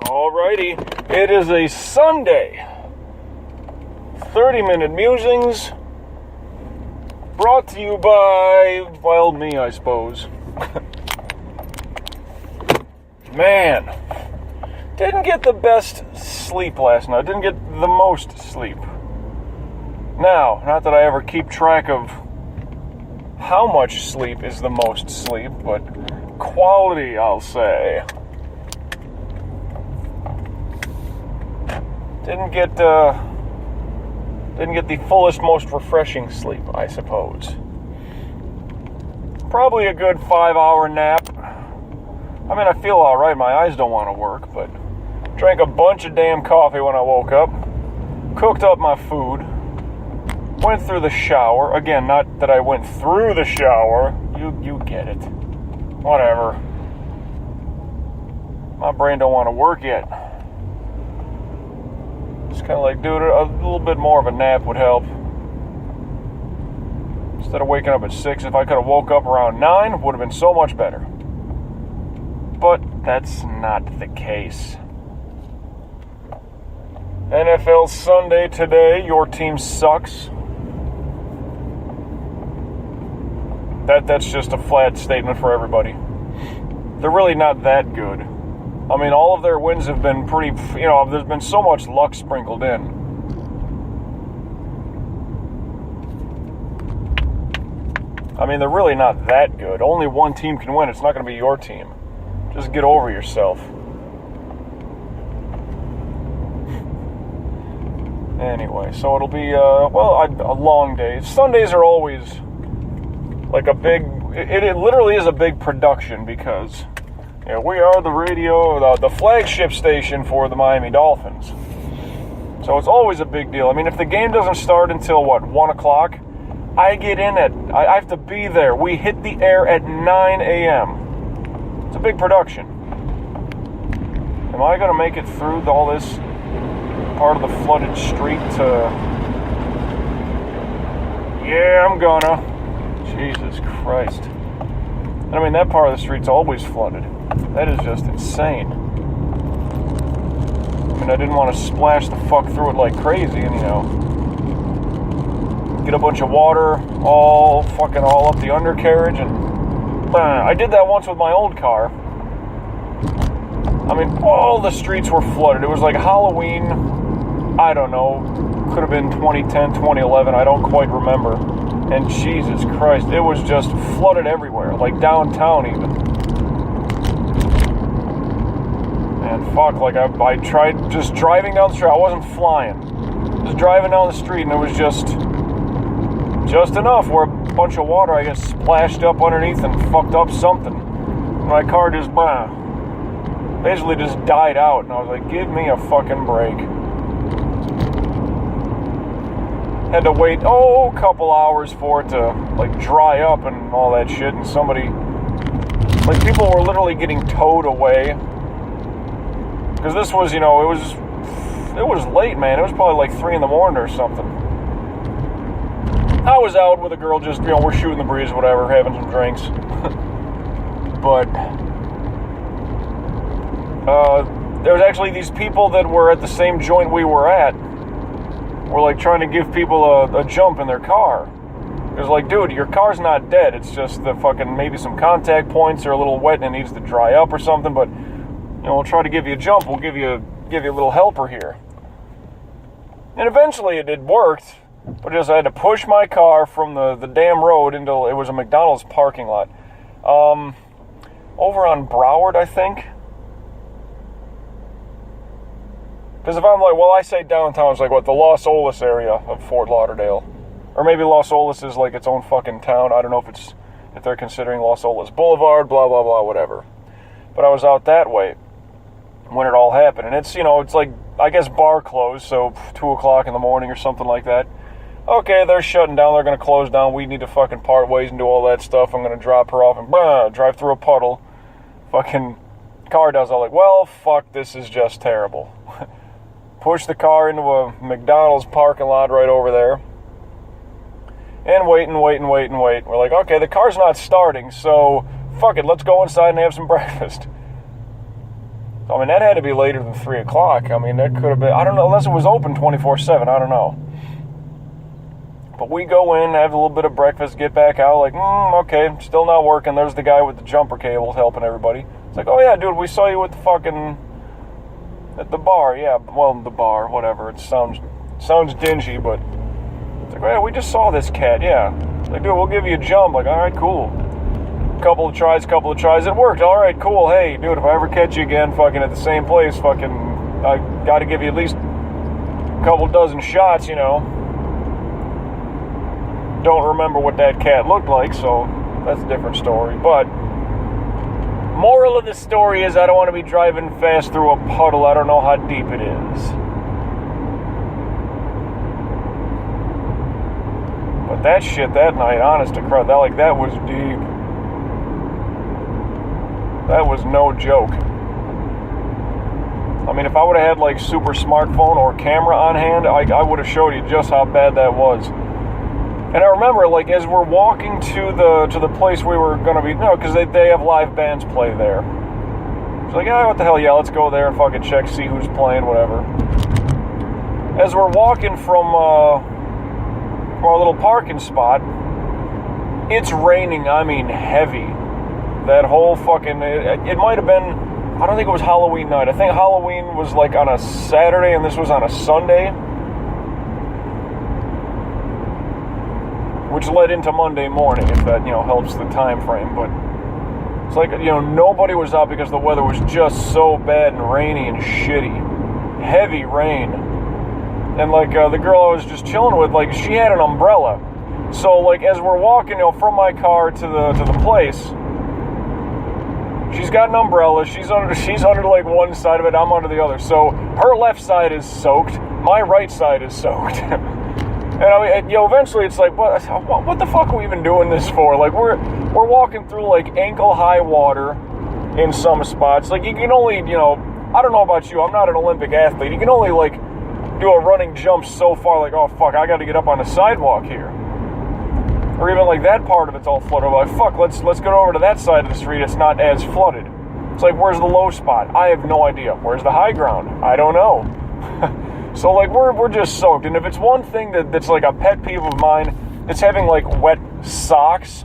Alrighty, it is a Sunday. 30-minute musings. Brought to you by, well, me, I suppose. Man, didn't get the best sleep last night. Didn't get the most sleep. Now, not that I ever keep track of how much sleep is the most sleep, but quality, I'll say. Didn't get the fullest, most refreshing sleep, I suppose. Probably a good 5-hour nap. I mean, I feel alright, my eyes don't want to work, but drank a bunch of damn coffee when I woke up, cooked up my food, went through the shower. Again, not that I went through the shower. You get it. Whatever. My brain don't want to work yet. It's kind of like, dude, a little bit more of a nap would help. Instead of waking up at 6, if I could have woke up around 9, it would have been so much better. But that's not the case. NFL Sunday today. Your team sucks. That's just a flat statement for everybody. They're really not that good. I mean, all of their wins have been pretty, there's been so much luck sprinkled in. I mean, they're really not that good. Only one team can win. It's not going to be your team. Just get over yourself. Anyway, so it'll be, a long day. Sundays are always like a big, it literally is a big production because... yeah, we are the radio, the flagship station for the Miami Dolphins. So it's always a big deal. I mean, if the game doesn't start until, 1 o'clock, I get in I have to be there. We hit the air at 9 a.m. It's a big production. Am I going to make it through all this part of the flooded street to... yeah, I'm gonna. Jesus Christ. I mean, that part of the street's always flooded. That is just insane. I mean, I didn't want to splash the fuck through it like crazy and, get a bunch of water all up the undercarriage. And I did that once with my old car. I mean, all the streets were flooded. It was like Halloween, I don't know, could have been 2010, 2011, I don't quite remember. And Jesus Christ, it was just flooded everywhere, like downtown even. And fuck, like I tried just driving down the street. I wasn't flying. Just driving down the street, and it was just enough where a bunch of water, I guess, splashed up underneath and fucked up something. My car just, basically just died out. And I was like, give me a fucking break. Had to wait, a couple hours for it to, dry up and all that shit. And people were literally getting towed away. Because this was, it was late, man. It was probably 3 in the morning or something. I was out with a girl just, we're shooting the breeze, whatever, having some drinks. But, there was actually these people that were at the same joint we were at. Were, trying to give people a jump in their car. It was like, dude, your car's not dead. It's just the fucking, maybe some contact points are a little wet and it needs to dry up or something, but... we'll try to give you a jump. We'll give you a little helper here. And eventually it worked, but just I had to push my car from the damn road into, it was a McDonald's parking lot. Over on Broward, I think. Because if I'm I say downtown, it's the Los Olas area of Fort Lauderdale. Or maybe Los Olas is its own fucking town. I don't know if they're considering Los Olas Boulevard, blah, blah, blah, whatever. But I was out that way when it all happened. And it's, it's I guess bar closed, so 2 o'clock in the morning or something like that. Okay, they're shutting down, they're going to close down, we need to fucking part ways and do all that stuff. I'm going to drop her off and drive through a puddle. Fucking car does all well, fuck, this is just terrible. Push the car into a McDonald's parking lot right over there. And wait. We're like, okay, the car's not starting, so fuck it, let's go inside and have some breakfast. I mean, that had to be later than 3 o'clock. I mean, that could have been, I don't know, unless it was open 24/7, I don't know. But we go in, have a little bit of breakfast, get back out, like, okay, still not working. There's the guy with the jumper cables helping everybody. It's like, oh yeah, dude, we saw you at the fucking, at the bar, yeah, well, the bar, whatever. It sounds dingy, but it's like, oh yeah, we just saw this cat, yeah. It's like, dude, we'll give you a jump. Like, all right, cool. Couple of tries, it worked. All right, cool. Hey, dude, if I ever catch you again fucking at the same place, fucking, I gotta give you at least a couple dozen shots, you know. Don't remember what that cat looked like, so that's a different story. But moral of the story is I don't want to be driving fast through a puddle. I don't know how deep it is. But that shit that night, honest to Christ, that was deep. That was no joke. I mean, if I would have had like super smartphone or camera on hand, I would have showed you just how bad that was. And I remember, like, as we're walking to the place we were gonna be, because they have live bands play there. It's like, what the hell, yeah, let's go there and fucking check, see who's playing, whatever. As we're walking from our little parking spot, it's raining, I mean heavy. That whole fucking, it might have been, I don't think it was Halloween night. I think Halloween was like on a Saturday and this was on a Sunday, which led into Monday morning, if that, helps the time frame. But it's like, nobody was out because the weather was just so bad and rainy and shitty. Heavy rain. And like the girl I was just chilling with, like, she had an umbrella. So like as we're walking, from my car to the place, she's got an umbrella. She's under like one side of it. I'm under the other. So her left side is soaked. My right side is soaked. And I mean, eventually it's like, what the fuck are we even doing this for? Like we're walking through like ankle high water in some spots. Like you can only, I don't know about you. I'm not an Olympic athlete. You can only like do a running jump so far. Like, oh fuck, I got to get up on the sidewalk here. Or even like that part of it's all flooded. Like, fuck, let's go over to that side of the street. It's not as flooded. It's like, where's the low spot? I have no idea. Where's the high ground? I don't know. So like we're just soaked. And if it's one thing that's like a pet peeve of mine, it's having like wet socks.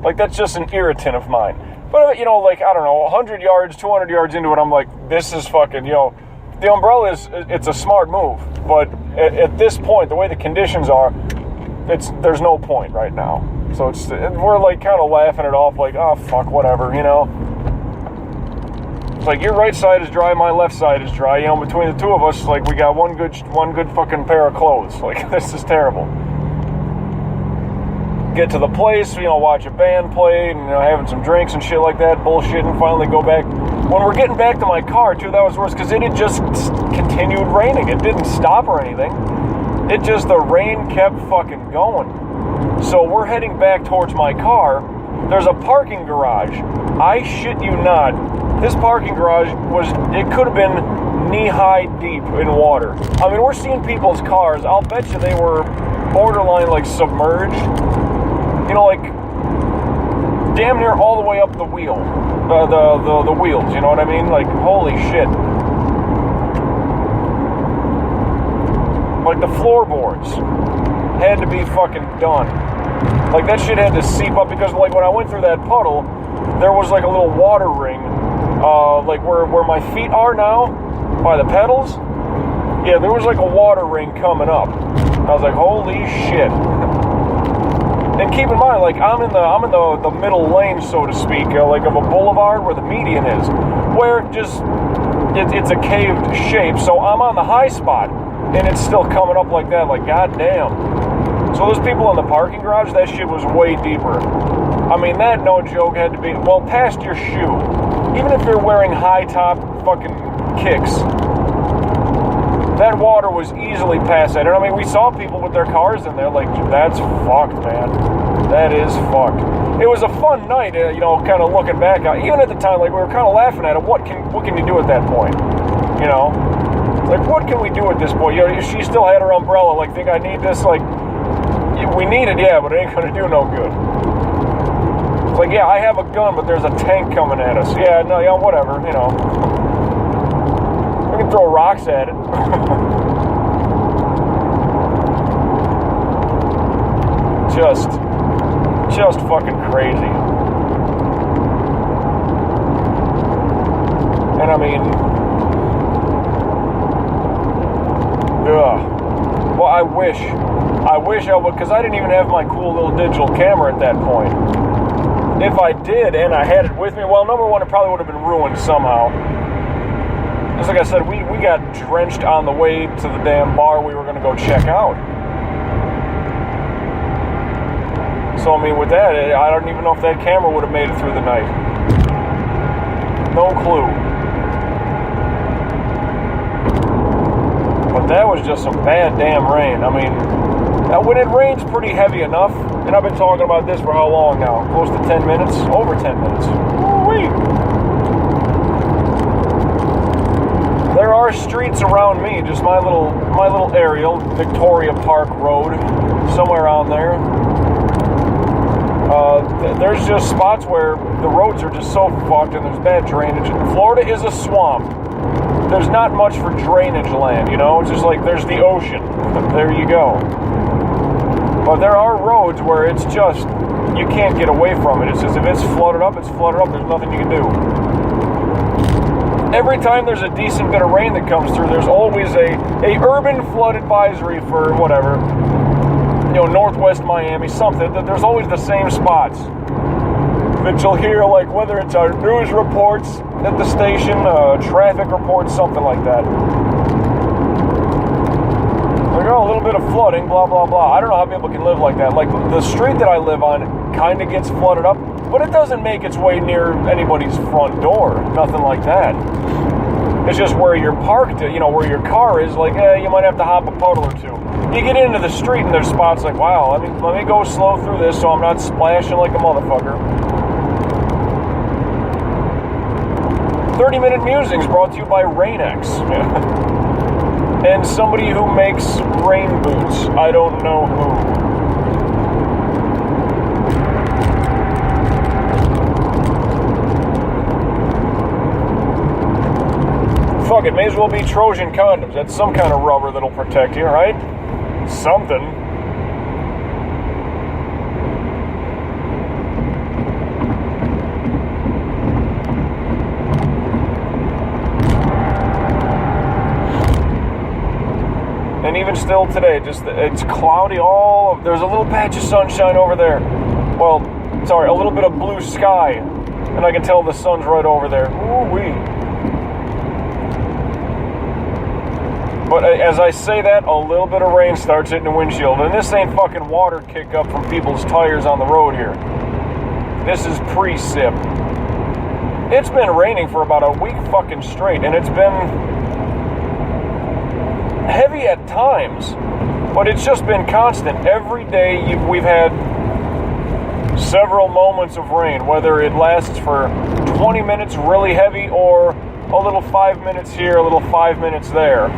Like that's just an irritant of mine. But like, I don't know, 100 yards, 200 yards into it, I'm like, this is fucking, the umbrella it's a smart move. But at this point, the way the conditions are, there's no point right now. So we're like kind of laughing it off, like, oh fuck, whatever, It's like your right side is dry, my left side is dry. Between the two of us, like we got one good fucking pair of clothes. Like this is terrible. Get to the place, watch a band play, and having some drinks and shit like that, bullshit, and finally go back. When we're getting back to my car too, that was worse because it had just continued raining. It didn't stop or anything. It just, the rain kept fucking going. So we're heading back towards my car. There's a parking garage. I shit you not. This parking garage it could have been knee-high deep in water. I mean, we're seeing people's cars. I'll bet you they were borderline like submerged. Like damn near all the way up the wheel. The wheels, you know what I mean? Like, holy shit. Like the floorboards had to be fucking done. Like that shit had to seep up because like when I went through that puddle, there was like a little water ring, like where my feet are now, by the pedals. Yeah, there was like a water ring coming up. I was like, holy shit. And keep in mind, like I'm in the middle lane, so to speak, like of a boulevard where the median is, where it's a caved shape. So I'm on the high spot. And it's still coming up like that, like goddamn. So those people in the parking garage, that shit was way deeper. I mean, that, no joke, had to be, well, past your shoe. Even if you're wearing high top fucking kicks, that water was easily past that. And I mean, we saw people with their cars in there, like, that's fucked, man. That is fucked. It was a fun night, kind of looking back. Even at the time, like, we were kind of laughing at it. What can you do at that point? Like, what can we do at this point? She still had her umbrella. Like, think I need this? Like, we need it, yeah, but it ain't gonna do no good. It's like, yeah, I have a gun, but there's a tank coming at us. Yeah, no, yeah, whatever, throw rocks at it. Just fucking crazy. And I mean, well, I wish I would, because I didn't even have my cool little digital camera at that point. If I did and I had it with me, well, number one, it probably would have been ruined somehow. Just like I said, we got drenched on the way to the damn bar we were going to go check out. So, I mean, with that, I don't even know if that camera would have made it through the night. No clue. But that was just some bad damn rain. I mean, when it rains pretty heavy enough, and I've been talking about this for how long now? Close to 10 minutes? Over 10 minutes. Woo-wee. There are streets around me, just my little area, Victoria Park Road, somewhere around there. There's just spots where the roads are just so fucked and there's bad drainage. Florida is a swamp. There's not much for drainage land, you know? It's just like there's the ocean. There you go. But there are roads where it's just, you can't get away from it. It's just, if it's flooded up, it's flooded up. There's nothing you can do. Every time there's a decent bit of rain that comes through, there's always a urban flood advisory for whatever. You know, Northwest Miami, something. There's always the same spots that you'll hear, like whether it's our news reports at the station, traffic reports, something like that. Like, oh, a little bit of flooding, blah, blah, blah. I don't know how people can live like that. Like, the street that I live on kind of gets flooded up, but it doesn't make its way near anybody's front door. Nothing like that. It's just where you're parked, you know, where your car is, like, you might have to hop a puddle or two. You get into the street and there's spots like, wow, let me go slow through this so I'm not splashing like a motherfucker. 30-minute musings brought to you by Rain-X. And somebody who makes rain boots. I don't know who. Fuck it, may as well be Trojan condoms. That's some kind of rubber that'll protect you, right? Something. And even still today, just it's cloudy. There's a little patch of sunshine over there. Well, sorry, a little bit of blue sky, and I can tell the sun's right over there. Ooh-wee. But as I say that, a little bit of rain starts hitting the windshield. And this ain't fucking water kick up from people's tires on the road here. This is pre-sip. It's been raining for about a week fucking straight. And it's been heavy at times. But it's just been constant. Every day we've had several moments of rain. Whether it lasts for 20 minutes really heavy or a little 5 minutes here, a little 5 minutes there.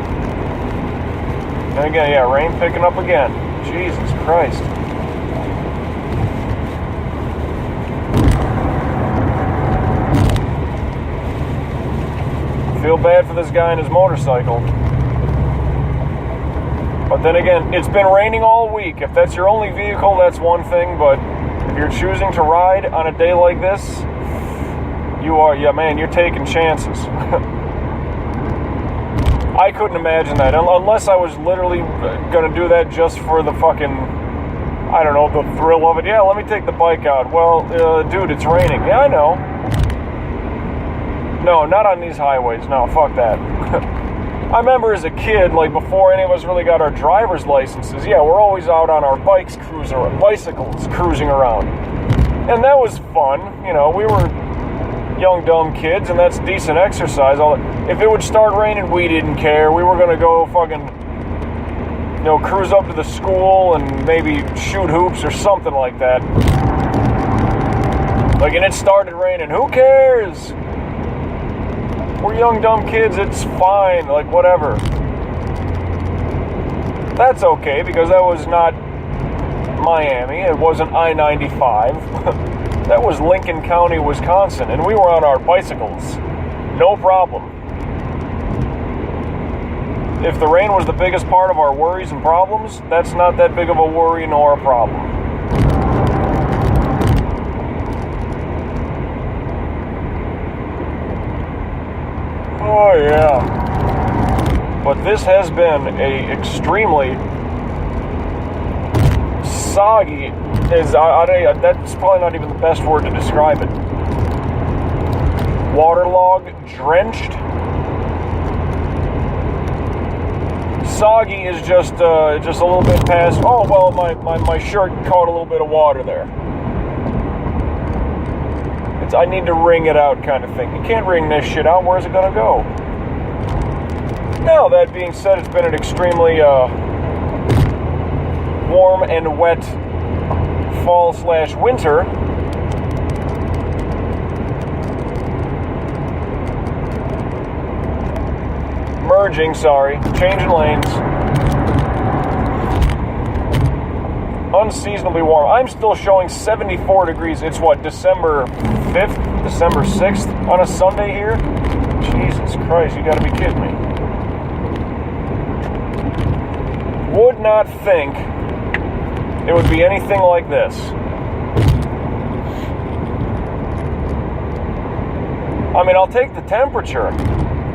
And again, yeah, rain picking up again. Jesus Christ. Feel bad for this guy and his motorcycle. But then again, it's been raining all week. If that's your only vehicle, that's one thing. But if you're choosing to ride on a day like this, you're taking chances. I couldn't imagine that, unless I was literally going to do that just for the fucking, I don't know, the thrill of it. Yeah, let me take the bike out. Well, dude, it's raining. Yeah, I know. No, not on these highways. No, fuck that. I remember as a kid, like before any of us really got our driver's licenses, yeah, we're always out on our bicycles cruising around. And that was fun. You know, we were young, dumb kids, and that's decent exercise. If it would start raining, we didn't care. We were going to go fucking, cruise up to the school and maybe shoot hoops or something like that. Like, and it started raining. Who cares? We're young, dumb kids. It's fine. Like, whatever. That's okay, because that was not Miami. It wasn't I-95. That was Lincoln County, Wisconsin, and we were on our bicycles. No problem. if the rain was the biggest part of our worries and problems, that's not that big of a worry nor a problem. Oh yeah. But this has been a extremely soggy, that's probably not even the best word to describe it. Waterlogged, drenched. Soggy is just a little bit past, oh well, my shirt caught a little bit of water there. I need to wring it out kind of thing. You can't wring this shit out, where's it gonna go? Now, that being said, it's been an extremely warm and wet fall/winter. Changing lanes. Unseasonably warm. I'm still showing 74 degrees. It's what, December 5th, December 6th on a Sunday here? Jesus Christ, you gotta be kidding me. Would not think it would be anything like this. I mean, I'll take the temperature,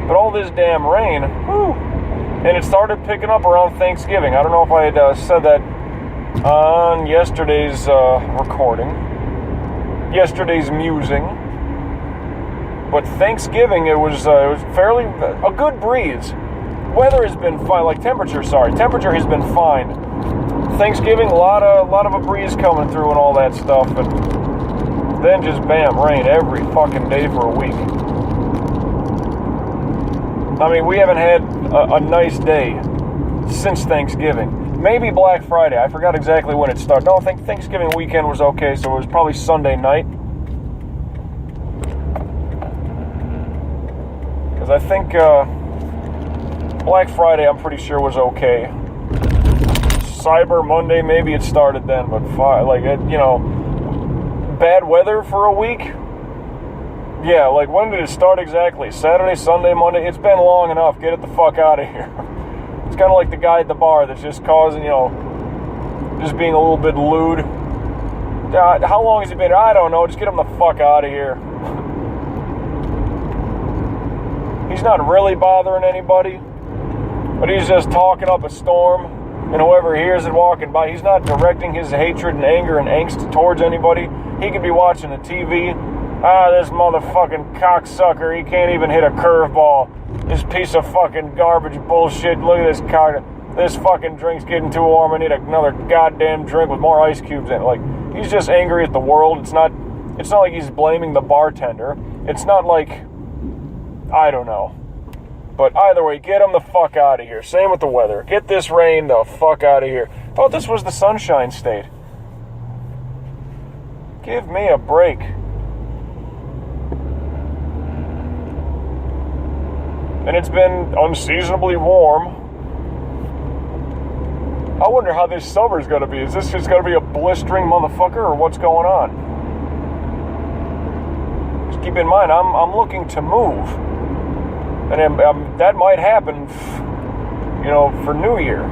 but all this damn rain, whew, and it started picking up around Thanksgiving. I don't know if I had said that on yesterday's recording, yesterday's musing, but Thanksgiving, it was fairly a good breeze. Weather has been fine, like temperature has been fine. Thanksgiving, a lot of a breeze coming through and all that stuff, and then just bam, rain every fucking day for a week. I mean, we haven't had a nice day since Thanksgiving. Maybe Black Friday. I forgot exactly when it started. No, I think Thanksgiving weekend was okay, so it was probably Sunday night. Because I think Black Friday, I'm pretty sure, was okay. Cyber Monday, maybe it started then, but bad weather for a week? Yeah, like when did it start exactly? Saturday, Sunday, Monday? It's been long enough. Get it the fuck out of here. It's kind of like the guy at the bar that's just causing, just being a little bit lewd. How long has he been? I don't know. Just get him the fuck out of here. He's not really bothering anybody, but he's just talking up a storm, and whoever hears it walking by, he's not directing his hatred and anger and angst towards anybody. He could be watching the TV. This motherfucking cocksucker, he can't even hit a curveball. This piece of fucking garbage bullshit. Look at this cock. This fucking drink's getting too warm. I need another goddamn drink with more ice cubes in it. Like, he's just angry at the world. It's not like he's blaming the bartender. It's not like, I don't know. But either way, get him the fuck out of here. Same with the weather. Get this rain the fuck out of here. Thought this was the Sunshine State. Give me a break. And it's been unseasonably warm. I wonder how this summer's gonna be. Is this just gonna be a blistering motherfucker, or what's going on? Just keep in mind, I'm looking to move, and that might happen, for New Year.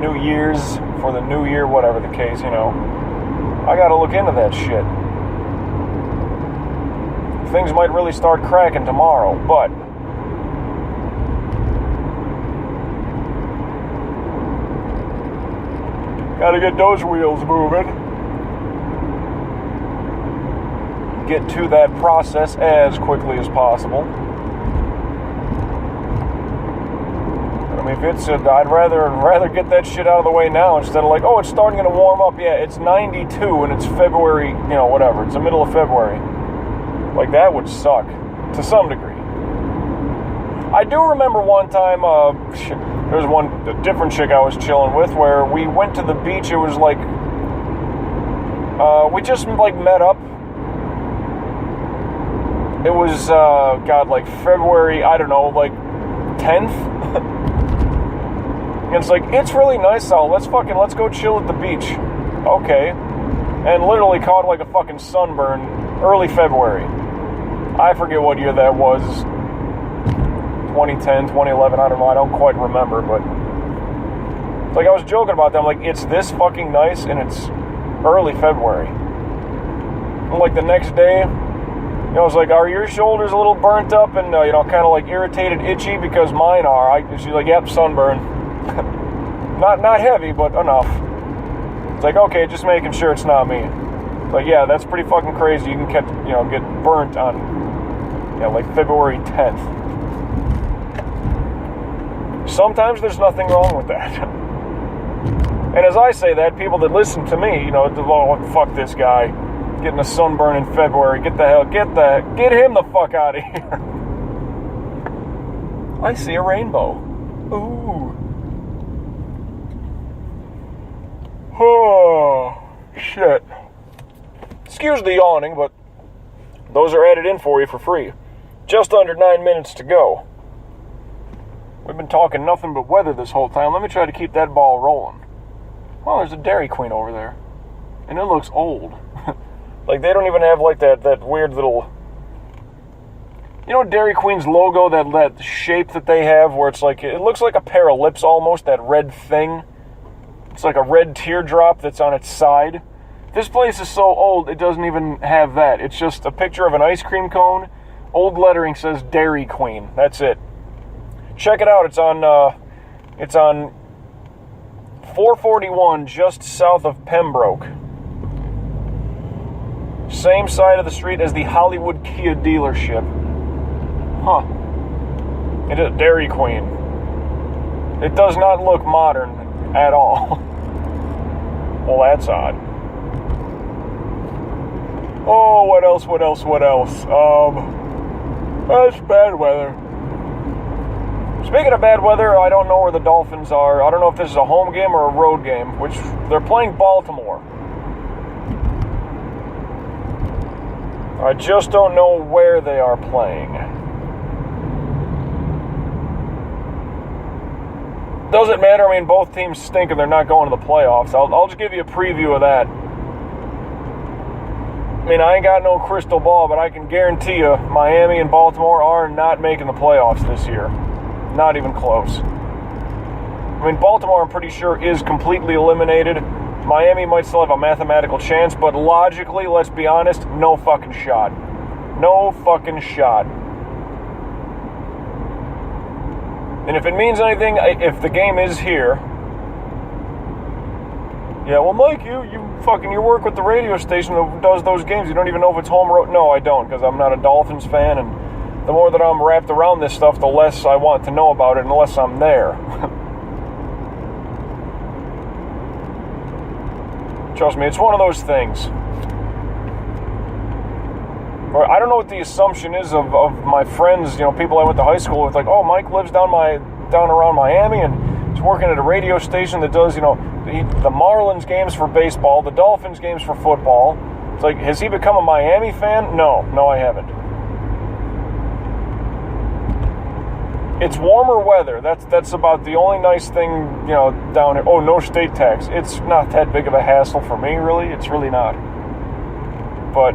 New Year's, for the New Year, whatever the case, I gotta look into that shit. Things might really start cracking tomorrow, but gotta get those wheels moving. Get to that process as quickly as possible. I mean, I'd rather get that shit out of the way now instead of like, oh, it's starting to warm up. Yeah, it's 92 and it's February, whatever. It's the middle of February. Like, that would suck, to some degree. I do remember one time, there was a different chick I was chilling with, where we went to the beach. It was like, we just, met up. It was, February, I don't know, 10th? And it's like, it's really nice out, let's go chill at the beach. Okay. And literally caught, a fucking sunburn early February. I forget what year that was. 2010, 2011, I don't know. I don't quite remember, but it's like I was joking about that. I'm like, it's this fucking nice, and it's early February. And like the next day, I was like, are your shoulders a little burnt up and, kind of like irritated, itchy? Because mine are. She's like, yep, sunburn. not heavy, but enough. It's like, okay, just making sure it's not me. But yeah, that's pretty fucking crazy. You can get burnt on, like February 10th. Sometimes there's nothing wrong with that. And as I say that, people that listen to me, oh, fuck this guy. Getting a sunburn in February. Get him the fuck out of here. I see a rainbow. Ooh. Oh, shit. Excuse the yawning, but those are added in for you for free. Just under 9 minutes to go. We've been talking nothing but weather this whole time. Let me try to keep that ball rolling. Oh, there's a Dairy Queen over there. And it looks old. Like, they don't even have, like, that weird little... Dairy Queen's logo, that shape that they have, where it's like... It looks like a pair of lips, almost, that red thing. It's like a red teardrop that's on its side. This place is so old, it doesn't even have that. It's just a picture of an ice cream cone. Old lettering says Dairy Queen. That's it. Check it out. It's on 441, just south of Pembroke. Same side of the street as the Hollywood Kia dealership. Huh. It is Dairy Queen. It does not look modern at all. Well, that's odd. Oh, what else? That's bad weather. Speaking of bad weather, I don't know where the Dolphins are. I don't know if this is a home game or a road game, which they're playing Baltimore. I just don't know where they are playing. Doesn't matter. I mean, both teams stink and they're not going to the playoffs. I'll just give you a preview of that. I mean, I ain't got no crystal ball, but I can guarantee you Miami and Baltimore are not making the playoffs this year. Not even close. I mean, Baltimore, I'm pretty sure, is completely eliminated. Miami might still have a mathematical chance, but logically, let's be honest, no fucking shot. No fucking shot. And if it means anything, if the game is here... Yeah, well, Mike, you work with the radio station that does those games. You don't even know if it's home or... No, I don't, because I'm not a Dolphins fan, and the more that I'm wrapped around this stuff, the less I want to know about it, unless I'm there. Trust me, it's one of those things. I don't know what the assumption is of my friends, people I went to high school with, like, oh, Mike lives down around Miami, and he's working at a radio station that does, the Marlins games for baseball, the Dolphins games for football. It's like, has he become a Miami fan? No, I haven't. It's warmer weather. That's about the only nice thing, down here. Oh, no state tax. It's not that big of a hassle for me, really. It's really not. But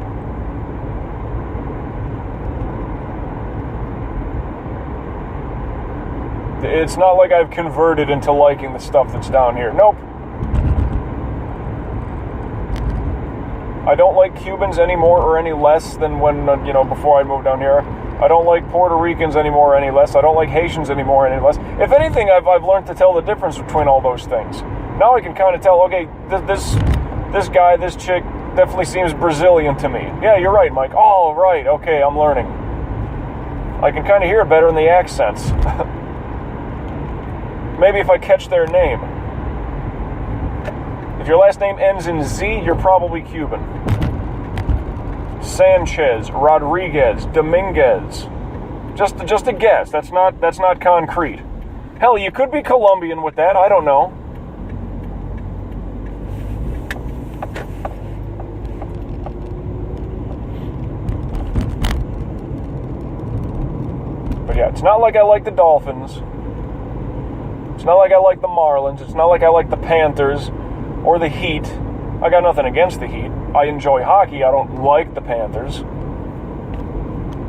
it's not like I've converted into liking the stuff that's down here. Nope. I don't like Cubans any more or any less than when, before I moved down here. I don't like Puerto Ricans anymore or any less. I don't like Haitians anymore or any less. If anything, I've learned to tell the difference between all those things. Now I can kind of tell, okay, this guy, this chick definitely seems Brazilian to me. Yeah, you're right, Mike. Oh, right. Okay, I'm learning. I can kind of hear it better in the accents. Maybe if I catch their name. If your last name ends in Z, you're probably Cuban. Sanchez, Rodriguez, Dominguez. Just a guess. That's not concrete. Hell, you could be Colombian with that. I don't know. But yeah, it's not like I like the Dolphins. It's not like I like the Marlins. It's not like I like the Panthers or the Heat. I got nothing against the Heat. I enjoy hockey. I don't like the Panthers.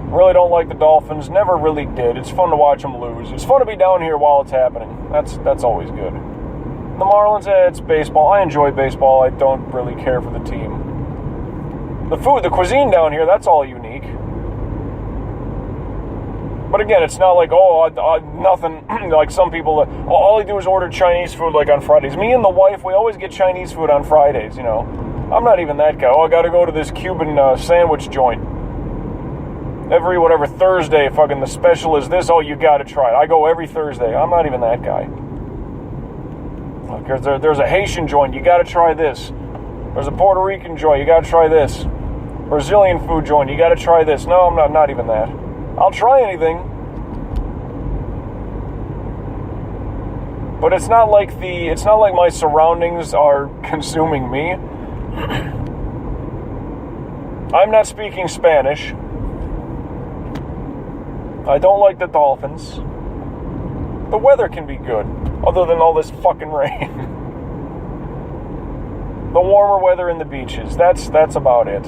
Really don't like the Dolphins. Never really did. It's fun to watch them lose. It's fun to be down here while it's happening. That's always good. The Marlins, it's baseball. I enjoy baseball. I don't really care for the team. The food, the cuisine down here, that's all unique. But again, it's not like, nothing, like some people, all they do is order Chinese food like on Fridays. Me and the wife, we always get Chinese food on Fridays, you know. I'm not even that guy. I gotta go to this Cuban sandwich joint. Every, Thursday, fucking the special is this, you gotta try it. I go every Thursday. I'm not even that guy. There's a Haitian joint, you gotta try this. There's a Puerto Rican joint, you gotta try this. Brazilian food joint, you gotta try this. No, I'm not even that. I'll try anything. But it's not like my surroundings are consuming me. I'm not speaking Spanish. I don't like the Dolphins. The weather can be good, other than all this fucking rain. The warmer weather and the beaches, that's about it.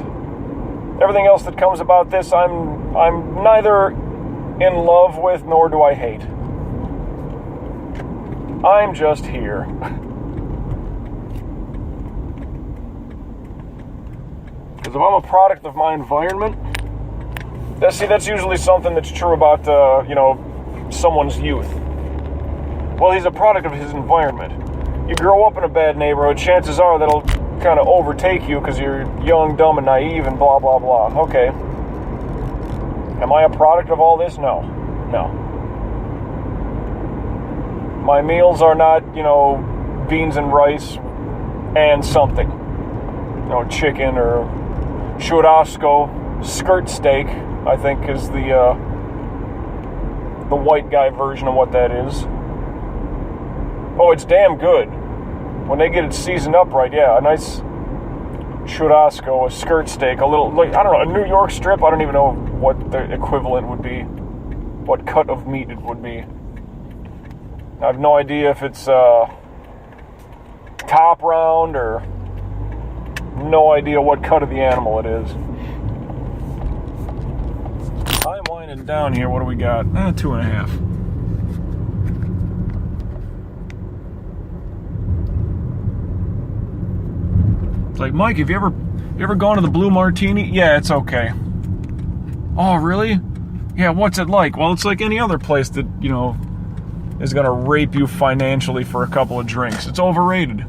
Everything else that comes about this, I'm neither in love with nor do I hate. I'm just here. Because if I'm a product of my environment, that's usually something that's true about, someone's youth. Well, he's a product of his environment. You grow up in a bad neighborhood, chances are that'll kind of overtake you because you're young, dumb, and naive, and blah, blah, blah. Okay. Am I a product of all this? No. My meals are not, beans and rice and something. Chicken or churrasco, skirt steak, I think is the white guy version of what that is. Oh, it's damn good. When they get it seasoned up right, yeah, a nice churrasco, a skirt steak, a little, a New York strip, I don't even know what the equivalent would be, what cut of meat it would be. I have no idea if it's top round or no idea what cut of the animal it is. I'm winding down here. What do we got? 2.5. It's like, Mike, have you ever gone to the Blue Martini? Yeah, it's okay. Oh, really? Yeah, what's it like? Well, it's like any other place that, is going to rape you financially for a couple of drinks. It's overrated.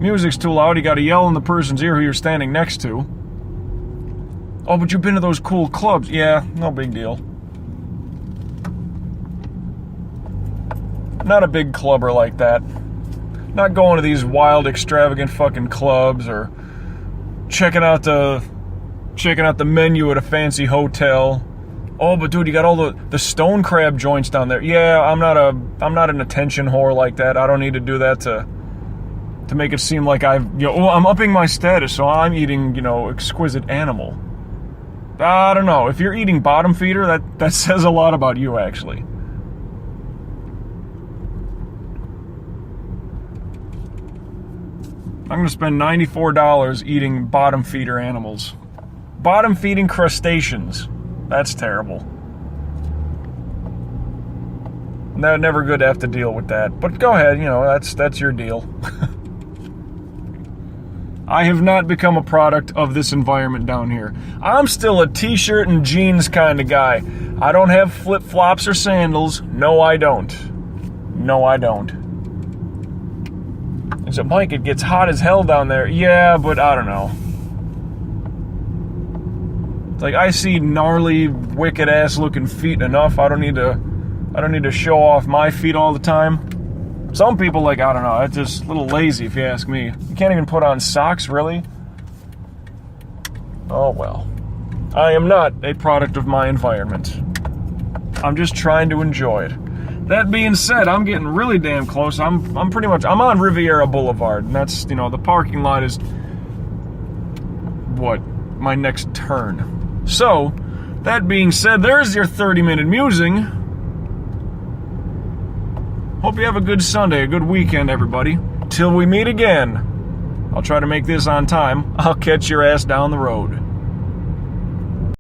Music's too loud. You got to yell in the person's ear who you're standing next to. Oh, but you've been to those cool clubs. Yeah, no big deal. Not a big clubber like that. Not going to these wild, extravagant fucking clubs or checking out the menu at a fancy hotel. Oh, but dude, you got all the stone crab joints down there. Yeah, I'm not an attention whore like that. I don't need to do that to make it seem like I'm upping my status, so I'm eating, exquisite animal. I don't know. If you're eating bottom feeder, that says a lot about you, actually. I'm going to spend $94 eating bottom feeder animals. Bottom feeding crustaceans. That's terrible. Never good to have to deal with that. But go ahead, that's your deal. I have not become a product of this environment down here. I'm still a t-shirt and jeans kind of guy. I don't have flip-flops or sandals. No, I don't. Is it, Mike, it gets hot as hell down there. Yeah, but I don't know. It's like I see gnarly, wicked-ass looking feet enough. I don't need to show off my feet all the time. Some people, I don't know, it's just a little lazy if you ask me. You can't even put on socks, really? Oh, well. I am not a product of my environment. I'm just trying to enjoy it. That being said, I'm getting really damn close. I'm on Riviera Boulevard, and that's, the parking lot is, my next turn. So, that being said, there's your 30-minute musing. Hope you have a good Sunday, a good weekend, everybody. Till we meet again. I'll try to make this on time. I'll catch your ass down the road.